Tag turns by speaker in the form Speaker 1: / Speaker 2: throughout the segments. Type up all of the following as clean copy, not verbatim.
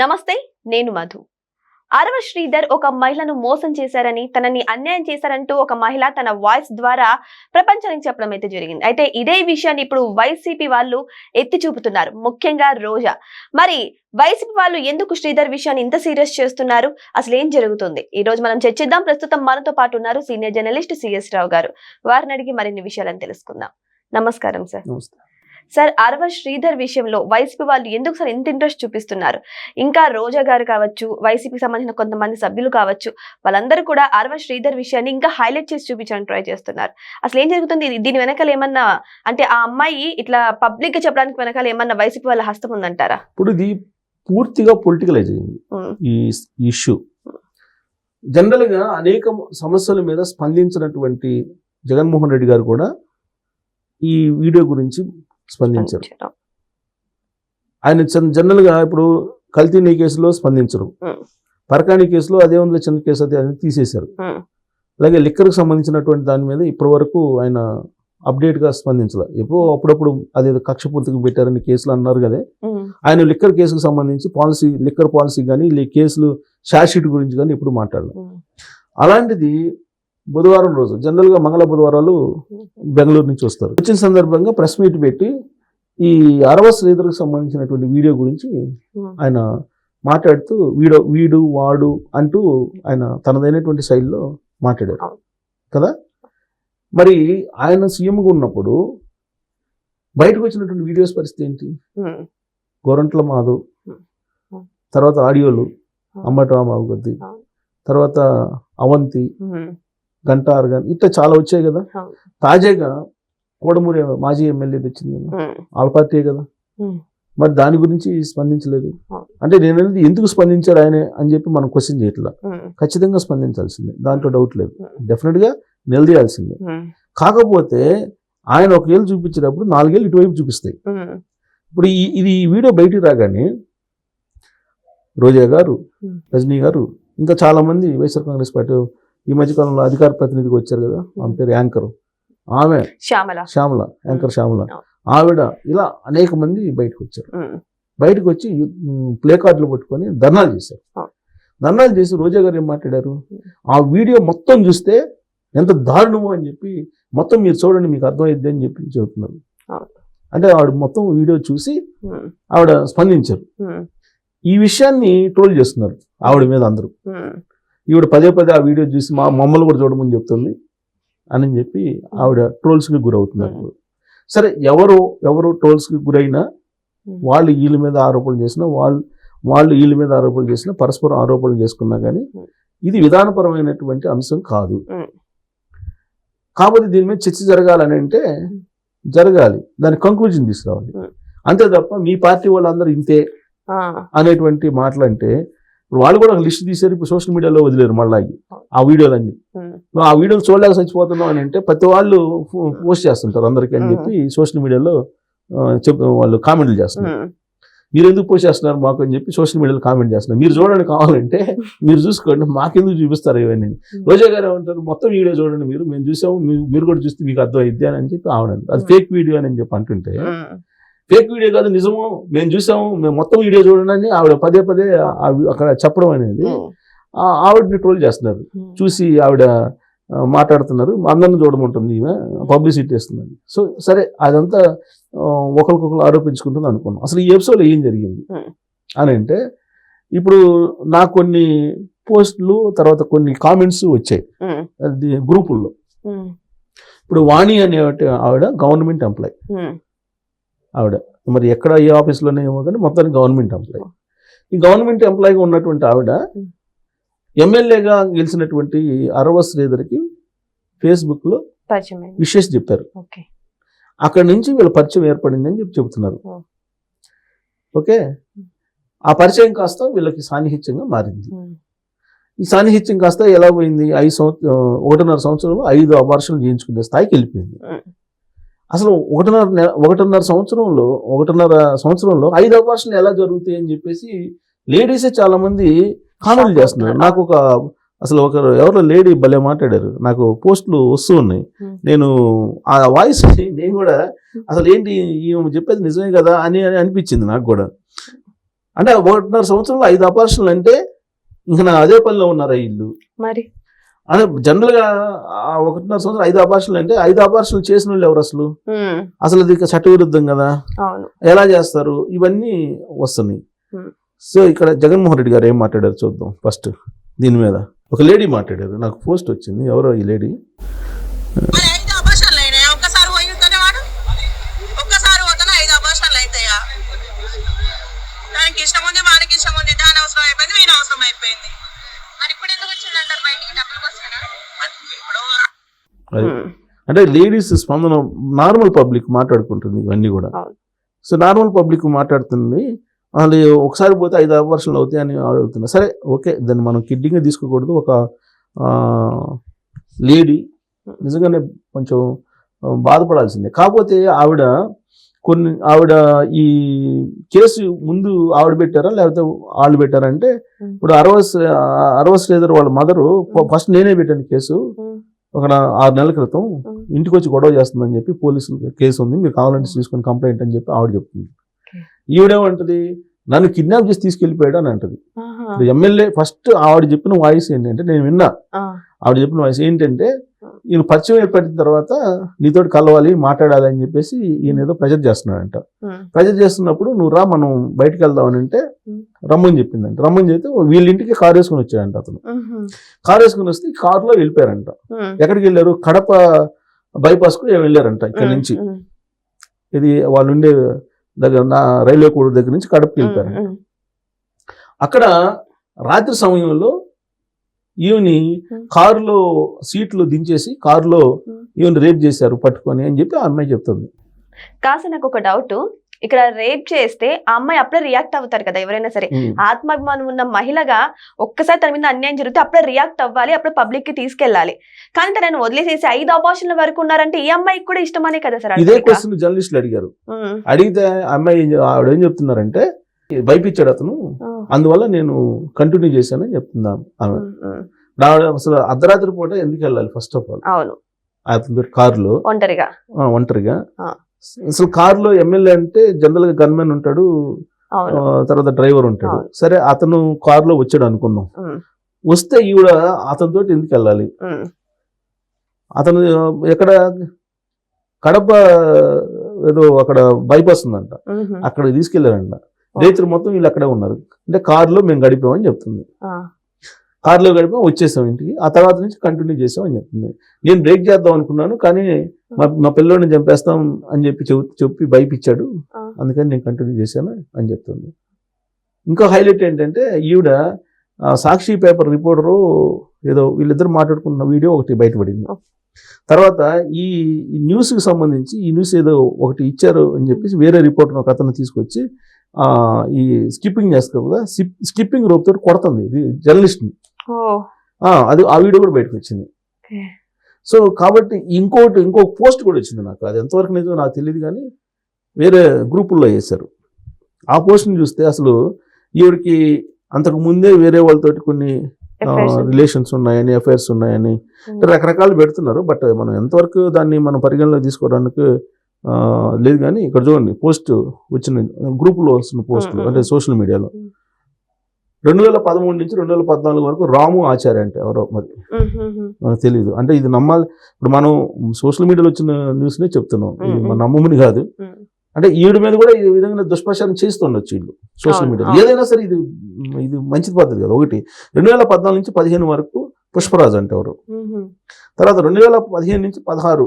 Speaker 1: నమస్తే, నేను మధు. అరవ శ్రీధర్ ఒక మహిళను మోసం చేశారని, తనని అన్యాయం చేశారంటూ ఒక మహిళ తన వాయిస్ ద్వారా ప్రపంచానికి చెప్పడం అయితే జరిగింది. అయితే ఇదే విషయాన్ని ఇప్పుడు వైసీపీ వాళ్ళు ఎత్తి చూపుతున్నారు, ముఖ్యంగా రోజా. మరి వైసీపీ వాళ్ళు ఎందుకు శ్రీధర్ విషయాన్ని ఇంత సీరియస్ చేస్తున్నారు, అసలు ఏం జరుగుతుంది, ఈ రోజు మనం చర్చిద్దాం. ప్రస్తుతం మనతో పాటు ఉన్నారు సీనియర్ జర్నలిస్ట్ సిఎస్ రావు గారు. వారిని అడిగి మరిన్ని విషయాలను తెలుసుకుందాం. నమస్కారం సార్. సార్, అరవ శ్రీధర్ విషయంలో వైసీపీ వాళ్ళు ఎందుకు సార్ ఇంత ఇంట్రెస్ట్ చూపిస్తున్నారు? ఇంకా రోజా గారు కావచ్చు, వైసీపీకి సంబంధించిన కొంతమంది సభ్యులు కావచ్చు, వాళ్ళందరూ కూడా అరవ శ్రీధర్ విషయాన్ని ఇంకా హైలైట్ చేసి చూపించడానికి ట్రై చేస్తున్నారు. అసలు ఏం జరుగుతుంది? దీని వెనకాల ఏమన్నా, అంటే ఆ అమ్మాయి ఇట్లా పబ్లిక్ గా చెప్పడానికి వెనకాల ఏమన్నా వైసీపీ వాళ్ళ హస్తం ఉందంటారా?
Speaker 2: ఇప్పుడు ఇది పూర్తిగా పొలిటికలైజ్ అయింది ఈ ఇష్యూ. జనరల్ గా అనేక సమస్యల మీద స్పందించినటువంటి జగన్మోహన్ రెడ్డి గారు కూడా ఈ వీడియో గురించి స్పందించారు. ఆయన జనరల్ గా ఇప్పుడు కల్తీ కేసులో స్పందించరు, పరకాణి కేసులో అదే ఉంది చిన్న కేసు అది తీసేశారు. అలాగే లిక్కర్కి సంబంధించినటువంటి దాని మీద ఇప్పటి వరకు ఆయన అప్డేట్ గా స్పందించలేదు. ఎప్పుడో అప్పుడప్పుడు అదే కక్ష పూర్తికి పెట్టారని కేసులు అన్నారు కదా, ఆయన లిక్కర్ కేసుకు సంబంధించి పాలసీ, లిక్కర్ పాలసీ కానీ కేసులు షార్ట్షీట్ గురించి కానీ ఇప్పుడు మాట్లాడలేదు. అలాంటిది బుధవారం రోజు, జనరల్ గా మంగళ బుధవారాలు బెంగళూరు నుంచి వస్తారు, వచ్చిన సందర్భంగా ప్రెస్ మీట్ పెట్టి ఈ అరవ శ్రీధర్కి సంబంధించినటువంటి వీడియో గురించి ఆయన మాట్లాడుతూ వీడు వాడు అంటూ ఆయన తనదైనటువంటి శైలిలో మాట్లాడారు కదా. మరి ఆయన సీఎంగా ఉన్నప్పుడు బయటకు వచ్చినటువంటి వీడియోస్ పరిస్థితి ఏంటి? గోరంట్ల మాధవ్, తర్వాత ఆడియోలు అంబటి రాంబాబు గద్ది, తర్వాత అవంతి, గంట ఆర్గాన్, ఇట్లా చాలా వచ్చాయి కదా. తాజాగా కోడమూరి మాజీ ఎమ్మెల్యే తెచ్చింది కదా, వాళ్ళ పార్టీ కదా. మరి దాని గురించి స్పందించలేదు. అంటే నేను అనేది ఎందుకు స్పందించాడు ఆయన అని చెప్పి మనం క్వశ్చన్ చేయట్లా. ఖచ్చితంగా స్పందించాల్సిందే, దాంట్లో డౌట్ లేదు, డెఫినెట్ గా నిలదీయాల్సిందే. కాకపోతే ఆయన ఒక ఏళ్ళు చూపించేటప్పుడు 4 ఏళ్ళు ఇటువైపు చూపిస్తాయి. ఇప్పుడు ఇది వీడియో బయటికి రాగానే రోజా గారు, రజనీ గారు, ఇంకా చాలా మంది వైఎస్ఆర్ కాంగ్రెస్ పార్టీ ఈ మధ్యకాలంలో అధికార ప్రతినిధికి వచ్చారు కదా, ఆమె పేరు యాంకర్, ఆమె శ్యామల, యాంకర్ శ్యామల, ఆవిడ, ఇలా అనేక మంది బయటకు వచ్చారు. బయటకు వచ్చి ప్లే కార్డులు పట్టుకొని ధర్నాలు చేశారు. ధర్నాలు చేసి రోజా గారు ఏం మాట్లాడారు, ఆ వీడియో మొత్తం చూస్తే ఎంత దారుణమో అని చెప్పి, మొత్తం మీరు చూడండి మీకు అర్థమైద్ది అని చెప్పి చెబుతున్నారు. అంటే ఆవిడ మొత్తం వీడియో చూసి ఆవిడ స్పందించారు. ఈ విషయాన్ని ట్రోల్ చేస్తున్నారు ఆవిడ మీద అందరూ. ఈవిడ పదే ఆ వీడియో చూసి మమ్మల్ని కూడా చూడమని చెప్తుంది అని చెప్పి ఆవిడ ట్రోల్స్కి గురవుతున్నారు. సరే, ఎవరు ట్రోల్స్కి గురైనా, వాళ్ళు వీళ్ళ మీద ఆరోపణలు చేసినా, వాళ్ళు వీళ్ళ మీద ఆరోపణలు చేసినా, పరస్పరం ఆరోపణలు చేసుకున్నా కానీ ఇది విధానపరమైనటువంటి అంశం కాదు. కాబట్టి దీని మీద చర్చ జరగాలని అంటే జరగాలి, దాని కంక్లూజన్ తీసుకురావాలి. అంతే తప్ప మీ పార్టీ వాళ్ళందరూ ఇంతే అనేటువంటి మాటలు అంటే, వాళ్ళు కూడా ఒక లిస్ట్ తీశారు, ఇప్పుడు సోషల్ మీడియాలో వదిలేరు మళ్ళీ ఆ వీడియోలన్నీ. ఆ వీడియోలు చూడలేక చచ్చిపోతున్నాం అని అంటే ప్రతి వాళ్ళు పోస్ట్ చేస్తుంటారు అందరికీ అని చెప్పి సోషల్ మీడియాలో వాళ్ళు కామెంట్లు చేస్తున్నారు. మీరు ఎందుకు పోస్ట్ చేస్తున్నారు మాకు అని చెప్పి సోషల్ మీడియాలో కామెంట్ చేస్తున్నారు. మీరు చూడండి, కావాలంటే మీరు చూసుకోండి, మాకెందుకు చూపిస్తారు ఇవన్నీ. రోజా గారు ఏమంటారు, మొత్తం వీడియో చూడండి, మేము చూసాము, మీరు కూడా చూస్తే మీకు అర్థం అయింది అని చెప్పి ఆవిడండి. అది ఫేక్ వీడియో అని చెప్పి అంటుంటే, ఫేక్ వీడియో కాదు, నిజము, మేము చూసాము, మేము మొత్తం వీడియో చూడండి అని ఆవిడ పదే అక్కడ చెప్పడం అనేది ఆవిడని ట్రోల్ చేస్తున్నారు. చూసి ఆవిడ మాట్లాడుతున్నారు, అందరిని చూడమంటుంది, ఈమె పబ్లిసిటీ ఇస్తుందని. సో సరే, అదంతా ఒకరికొకరు ఆరోపించుకుంటుంది అనుకున్నాం. అసలు ఈ ఎపిసోడ్లో ఏం జరిగింది అని అంటే, ఇప్పుడు నాకు కొన్ని పోస్టులు, తర్వాత కొన్ని కామెంట్స్ వచ్చాయి గ్రూపుల్లో. ఇప్పుడు వాణి అనే ఆవిడ గవర్నమెంట్ ఎంప్లాయ్, ఆవిడ మరి ఎక్కడ ఏ ఆఫీస్లోనే ఏమో కానీ మొత్తానికి గవర్నమెంట్ ఎంప్లాయ్. ఈ గవర్నమెంట్ ఎంప్లాయ్గా ఉన్నటువంటి ఆవిడ ఎమ్మెల్యేగా గెలిచినటువంటి అరవ శ్రీధర్కి ఫేస్బుక్లో విషెస్ చెప్పారు. అక్కడి నుంచి వీళ్ళ పరిచయం ఏర్పడింది అని చెప్పి చెబుతున్నారు. ఓకే, ఆ పరిచయం కాస్త వీళ్ళకి సాన్నిహిత్యంగా మారింది. ఈ సాన్నిహిత్యం కాస్త ఎలా పోయింది, 1.5 సంవత్సరంలో 5 అబార్షన్లు చేయించుకునే స్థాయికి వెళ్ళిపోయింది. అసలు 1.5 సంవత్సరంలో 5 అబార్షన్లు ఎలా జరుగుతాయి అని చెప్పేసి లేడీసే చాలా మంది కామెంట్లు చేస్తున్నారు. నాకు ఎవరో లేడీ భలే మాట్లాడారు, నాకు పోస్టులు వస్తూ ఉన్నాయి, నేను ఆ వాయిస్ నేను కూడా అసలు ఏంటి చెప్పేది నిజమే కదా అని అనిపించింది నాకు కూడా. అంటే 1.5 సంవత్సరంలో 5 అపార్షన్లు అంటే ఇంకా నా అదే పనిలో ఉన్నారా వీళ్ళు
Speaker 1: మరి
Speaker 2: అంటే జనరల్ గా 1.5 సంవత్సరం 5 అపార్షన్లు అంటే 5 అపార్షన్లు చేసిన వాళ్ళు ఎవరు అసలు అది చట్టవిరుద్ధం కదా,
Speaker 1: అవును
Speaker 2: ఎలా చేస్తారు, ఇవన్నీ వస్తున్నాయి. సో ఇక్కడ జగన్మోహన్ రెడ్డి గారు ఏం మాట్లాడారు చూద్దాం. ఫస్ట్ దీని మీద ఒక లేడీ మాట్లాడారు, నాకు పోస్ట్ వచ్చింది, ఎవరో ఈ లేడీ. అంటే లేడీస్ స్పందన నార్మల్ పబ్లిక్ మాట్లాడుకుంటుంది ఇవన్నీ కూడా. సో నార్మల్ పబ్లిక్ మాట్లాడుతుంది, వాళ్ళు ఒకసారి పోతే 5 అపార్షన్లు అవుతాయి అని అడుగుతున్నారు. సరే ఓకే, దాన్ని మనం కిడ్డింగ్గా తీసుకోకూడదు. ఒక లేడీ నిజంగానే కొంచెం బాధపడాల్సిందే. కాకపోతే ఆవిడ ఈ కేసు ముందు ఆవిడ పెట్టారా లేకపోతే వాళ్ళు పెట్టారంటే, ఇప్పుడు అరవ శ్రీధర్ వాళ్ళ మదరు ఫస్ట్ నేనే పెట్టాను కేసు ఒక 6 నెలల క్రితం, ఇంటికి వచ్చి గొడవ చేస్తుందని చెప్పి పోలీసులు కేసు ఉంది, మీరు కావాలంటే తీసుకొని కంప్లైంట్ అని చెప్పి ఆవిడ చెప్తుంది. ఈవిడేమంటది, నన్ను కిడ్నాప్ చేసి తీసుకెళ్లిపోయాడు అని అంటది. ఎమ్మెల్యే ఫస్ట్ ఆవిడ చెప్పిన వాయిస్ ఏంటంటే, నేను విన్నా ఆవిడ చెప్పిన వాయిస్ ఏంటంటే, ఈయన పరిచయం ఏర్పడిన తర్వాత నీతోటి కలవాలి మాట్లాడాలి అని చెప్పేసి ఈయన ఏదో ప్రెజర్ చేస్తున్నాడంట. ప్రెజర్ చేస్తున్నప్పుడు నువ్వు రా మనం బయటకు వెళ్దామని అంటే రమ్మని చెప్పిందంట. రమ్మని చెప్తే వీళ్ళ ఇంటికి కారు వేసుకుని వచ్చాడంట. అతను కారు వేసుకుని వస్తే ఈ కారులో వెళ్ళిపోయారంట. ఎక్కడికి వెళ్ళారు, కడప బైపాస్ కు వెళ్ళారంట. ఇక్కడ నుంచి ఇది వాళ్ళు ఉండే దగ్గర రైల్వే కోడ్ దగ్గర నుంచి కడపకి వెళ్ళిపోయారంట. అక్కడ రాత్రి సమయంలో ఈవెని కారులో సీట్లు దించేసి కారులో ఈవెన్ రేప్ చేశారు పట్టుకొని అని చెప్పి ఆ అమ్మాయి చెప్తుంది.
Speaker 1: కాస్త నాకు ఒక డౌట్, ఇక్కడ రేప్ చేస్తే ఆ అమ్మాయి అప్పుడే రియాక్ట్ అవుతారు కదా ఎవరైనా సరే. ఆత్మాభిమానం ఉన్న మహిళగా ఒక్కసారి తన మీద అన్యాయం జరిగితే అప్పుడే రియాక్ట్ అవ్వాలి, అప్పుడే పబ్లిక్ కి తీసుకెళ్లాలి. కానీ తనని వదిలేసేసి 5 అబార్షన్ల వరకు ఉన్నారంటే ఈ అమ్మాయికి కూడా ఇష్టమనే కదా సార్.
Speaker 2: ఇదే క్వశ్చన్ జర్నలిస్టులు అడిగారు. అడిగితే అమ్మాయి ఆవిడ ఏం చెప్తున్నారంటే, భయపించాడు అతను, అందువల్ల నేను కంటిన్యూ చేశానని చెప్తున్నాను ఆమె. అసలు అర్ధరాత్రి పూట ఎందుకు వెళ్ళాలి ఫస్ట్ ఆఫ్ ఆల్, అతని కారులో ఒంటరిగా. అసలు కారులో ఎమ్మెల్యే అంటే జనరల్ గా గన్మెన్ ఉంటాడు, తర్వాత డ్రైవర్ ఉంటాడు. సరే అతను కారులో వచ్చాడు అనుకున్నాం, వస్తే ఈవిడ అతనితో ఎందుకు వెళ్ళాలి? అతను ఎక్కడ కడప ఏదో అక్కడ బైపాస్ ఉందంట, అక్కడ తీసుకెళ్లారంట. రేత్రి మొత్తం వీళ్ళు అక్కడే ఉన్నారు. అంటే కారులో మేము గడిపామని చెప్తుంది. కారులో గడిపాం, వచ్చేసాం ఇంటికి. ఆ తర్వాత నుంచి కంటిన్యూ చేసాం అని చెప్తుంది. నేను బ్రేక్ చేద్దాం అనుకున్నాను, కానీ మా పిల్లోడిని చంపేస్తాం అని చెప్పి భయపించాడు, అందుకని నేను కంటిన్యూ చేశాను అని చెప్తుంది. ఇంకో హైలైట్ ఏంటంటే, ఈవిడ సాక్షి పేపర్ రిపోర్టరు ఏదో వీళ్ళిద్దరు మాట్లాడుకున్న వీడియో ఒకటి బయటపడింది. తర్వాత ఈ న్యూస్కి సంబంధించి ఈ న్యూస్ ఏదో ఒకటి ఇచ్చారు అని చెప్పేసి వేరే రిపోర్టర్ ఒక అతను తీసుకొచ్చి ఈ స్కిప్పింగ్ చేస్తారు కదా, స్కిప్పింగ్ రోప్ తోటి కొడుతుంది ఇది జర్నలిస్ట్ని. అది ఆ వీడియో కూడా బయటకు వచ్చింది. సో కాబట్టి ఇంకో పోస్ట్ కూడా వచ్చింది. నాకు అది ఎంతవరకు నిజమో నాకు తెలియదు, కానీ వేరే గ్రూపుల్లో వేశారు. ఆ పోస్ట్ని చూస్తే అసలు ఈవిడికి అంతకు ముందే వేరే వాళ్ళతోటి కొన్ని రిలేషన్స్ ఉన్నాయని, అఫైర్స్ ఉన్నాయని రకరకాలు పెడుతున్నారు. బట్ మనం ఎంతవరకు దాన్ని మనం పరిగణలోకి తీసుకోవడానికి లేదు. కానీ ఇక్కడ చూడండి, పోస్ట్ వచ్చిన గ్రూపులో వస్తున్న పోస్టులు అంటే సోషల్ మీడియాలో 2013 నుంచి 2014 వరకు రాము ఆచార్య అంటే ఎవరో మరి మనకు తెలియదు. అంటే ఇది నమ్మాలి, ఇప్పుడు మనం సోషల్ మీడియాలో వచ్చిన న్యూస్నే చెప్తున్నాం, ఇది మన నమ్మమని కాదు. అంటే ఈవిడ మీద కూడా ఈ విధంగా దుష్ప్రచారం చేస్తుండొచ్చు వీళ్ళు సోషల్ మీడియాలో. ఏదైనా సరే ఇది మంచిది పద్ధతి కదా. ఒకటి 2014 నుంచి 15 వరకు పుష్పరాజు అంటే ఎవరు, తర్వాత 2015 నుంచి 16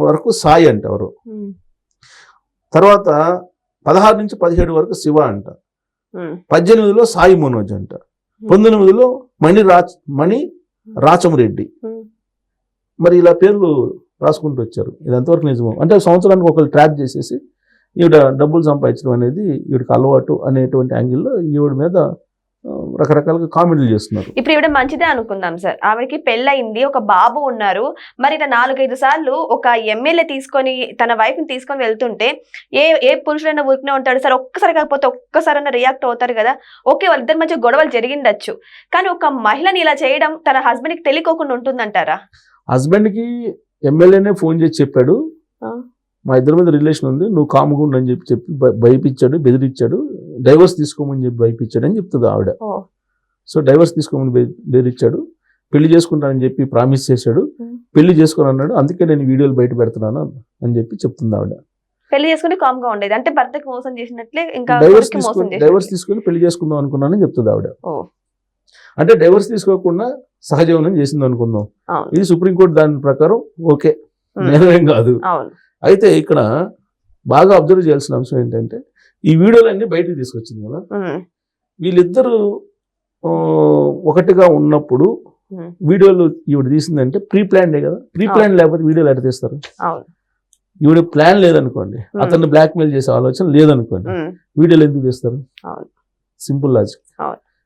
Speaker 2: వరకు సాయి అంటే ఎవరు, తర్వాత 16 నుంచి 17 వరకు శివ అంట, 18లో సాయి మనోజ్ అంట, 19లో మణి రాచమరెడ్డి. మరి ఇలా పేర్లు రాసుకుంటూ వచ్చారు. ఇది ఎంతవరకు నిజమో, అంటే సంవత్సరానికి ఒకరు ట్రాక్ చేసేసి ఈవిడ డబ్బులు సంపాదించడం అనేది ఈవిడికి అలవాటు అనేటువంటి యాంగిల్లో ఈవిడ మీద రకరకాలుగా కామెంట్లు చేస్తున్నారు.
Speaker 1: ఇప్పుడు ఈవిడ మంచిదే అనుకుందాం సార్, ఆవిడకి పెళ్ళయింది, ఒక బాబు ఉన్నారు. మరి ఇలా 4-5 సార్లు ఒక ఎమ్మెల్యే తీసుకొని తన వైఫ్ ని తీసుకొని వెళ్తుంటే ఏ పురుషుడైనా ఊరికనే ఉంటాడు సార్, ఒక్కసారి కాకపోతే ఒక్కసారైనా రియాక్ట్ అవుతారు కదా. ఓకే, వాళ్ళిద్దరి మధ్య గొడవలు జరిగిండొచ్చు, కానీ ఒక మహిళని ఇలా చేయడం తన హస్బెండ్ కి తెలియకోకుండా ఉంటుందంటారా?
Speaker 2: హస్బెండ్ కి ఎమ్మెల్యేనే ఫోన్ చేసి చెప్పాడు, మా ఇద్దరి మీద రిలేషన్ ఉంది, నువ్వు కాముగా ఉండు అని చెప్పి భయపించాడు, బెదిరించాడు, డైవర్స్ తీసుకోమని చెప్పి భయపించాడు అని చెప్తుంది ఆవిడ. సో డైవర్స్ తీసుకోమని బెదిరించాడు, పెళ్లి చేసుకుంటానని చెప్పి ప్రామిస్ చేశాడు, పెళ్లి చేసుకుని అన్నాడు, అందుకే నేను వీడియోలు బయట పెడుతున్నాను అని చెప్పి చెప్తుంది ఆవిడ.
Speaker 1: పెళ్లి చేసుకుని కామ్గా ఉండేది అంటే భర్తకి మోసం చేసినట్లే, ఇంకా
Speaker 2: డైవర్స్ తీసుకుని పెళ్లి చేసుకుందాం అనుకున్నానని చెప్తుంది ఆవిడ. అంటే డైవర్స్ తీసుకోకుండా సహజీవనం చేసింది అనుకుందాం, ఇది సుప్రీంకోర్టు దాని ప్రకారం ఓకే, నేనేం కాదు. అయితే ఇక్కడ బాగా అబ్జర్వ్ చేయాల్సిన అంశం ఏంటంటే ఈ వీడియోలన్నీ బయటకు తీసుకొచ్చింది కదా, వీళ్ళిద్దరూ ఒకటిగా ఉన్నప్పుడు వీడియోలు ఈవిడ తీసిందంటే ప్రీ ప్లాన్డే కదా, ప్రీ ప్లాన్ లేకపోతే వీడియోలు ఎట్లా తీస్తారు? ఈవిడ ప్లాన్ లేదనుకోండి, అతన్ని బ్లాక్మెయిల్ చేసే ఆలోచన లేదనుకోండి, వీడియోలు ఎందుకు తీస్తారు? Simple logic.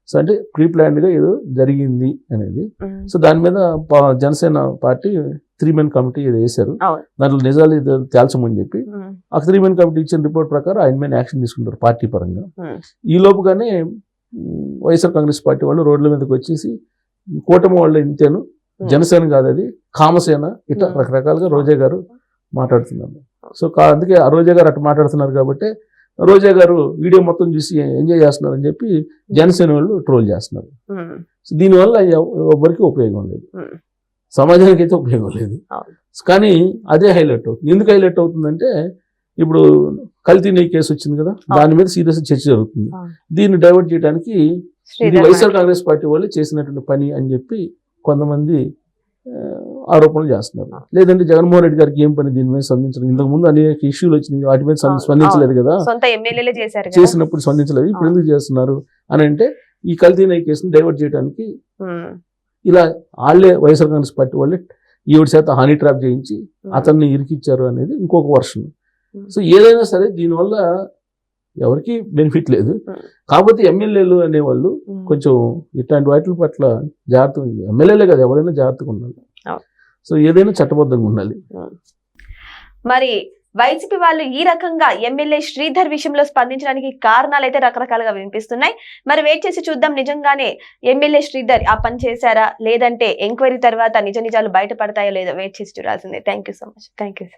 Speaker 2: సో అంటే ప్రీ ప్లాన్డ్ గా ఏదో జరిగింది అనేది. సో దాని మీద జనసేన పార్టీ 3-man కమిటీ ఏదో వేశారు, దాంట్లో నిజాలు తేల్చమని చెప్పి ఆ 3-man కమిటీ ఇచ్చిన రిపోర్ట్ ప్రకారం ఆయన మీద యాక్షన్ తీసుకుంటారు పార్టీ పరంగా. ఈ లోపుగానే వైఎస్ఆర్ కాంగ్రెస్ పార్టీ వాళ్ళు రోడ్ల మీదకి వచ్చేసి కూటమి వాళ్ళు ఇంతేను, జనసేన కాదు అది కామసేన, ఇట్లా రకరకాలుగా రోజా గారు మాట్లాడుతున్నారు. సో అందుకే ఆ రోజా గారు అట్లా మాట్లాడుతున్నారు కాబట్టి రోజా గారు వీడియో మొత్తం చూసి ఎంజాయ్ చేస్తున్నారు అని చెప్పి జనసేన వాళ్ళు ట్రోల్ చేస్తున్నారు. సో దీనివల్ల ఎవరికి ఉపయోగం లేదు, సమాజానికి అయితే ఉపయోగం లేదు. కానీ అదే హైలైట్ అవుతుంది. ఎందుకు హైలైట్ అవుతుందంటే ఇప్పుడు కల్తీ నెయ్యి కేసు వచ్చింది కదా, దాని మీద సీరియస్ చర్చ జరుగుతుంది. దీన్ని డైవర్ట్ చేయడానికి ఇది వైఎస్ఆర్ కాంగ్రెస్ పార్టీ వాళ్ళు చేసినటువంటి పని అని చెప్పి కొంతమంది ఆరోపణలు చేస్తున్నారు. లేదంటే జగన్మోహన్ రెడ్డి గారికి ఏం పని దీని మీద స్పందించడం? ఇంతకు ముందు అనేక ఇష్యూలు వచ్చినాయి, వాటి మీద స్పందించలేదు కదా, చేసినప్పుడు స్పందించలేదు, ఇప్పుడు ఎందుకు చేస్తున్నారు అని అంటే ఈ కల్తీ నెయ్యి కేసుని డైవర్ట్ చేయడానికి ఇలా వాళ్ళే వైఎస్ఆర్ కాంగ్రెస్ పార్టీ వాళ్ళే 7 శాతం హనీ ట్రాప్ చేయించి అతన్ని ఇరికిచ్చారు అనేది ఇంకొక వర్షన్. సో ఏదైనా సరే దీనివల్ల ఎవరికి బెనిఫిట్ లేదు. కాకపోతే ఎమ్మెల్యేలు అనేవాళ్ళు కొంచెం ఇట్లాంటి వాటి పట్ల జాగ్రత్తగా, ఎమ్మెల్యేలే కదా ఎవరైనా జాగ్రత్తగా ఉండాలి. సో ఏదైనా చట్టబద్ధంగా ఉండాలి.
Speaker 1: మరి వైసీపీ వాళ్ళు ఈ రకంగా ఎమ్మెల్యే శ్రీధర్ విషయంలో స్పందించడానికి కారణాలు అయితే రకరకాలుగా వినిపిస్తున్నాయి. మరి వెయిట్ చేసి చూద్దాం, నిజంగానే ఎమ్మెల్యే శ్రీధర్ ఆ పని చేశారా, లేదంటే ఎంక్వైరీ తర్వాత నిజాలు బయటపడతాయో లేదో వెయిట్ చేసి చూడాల్సిందే. Thank you so much. Thank you.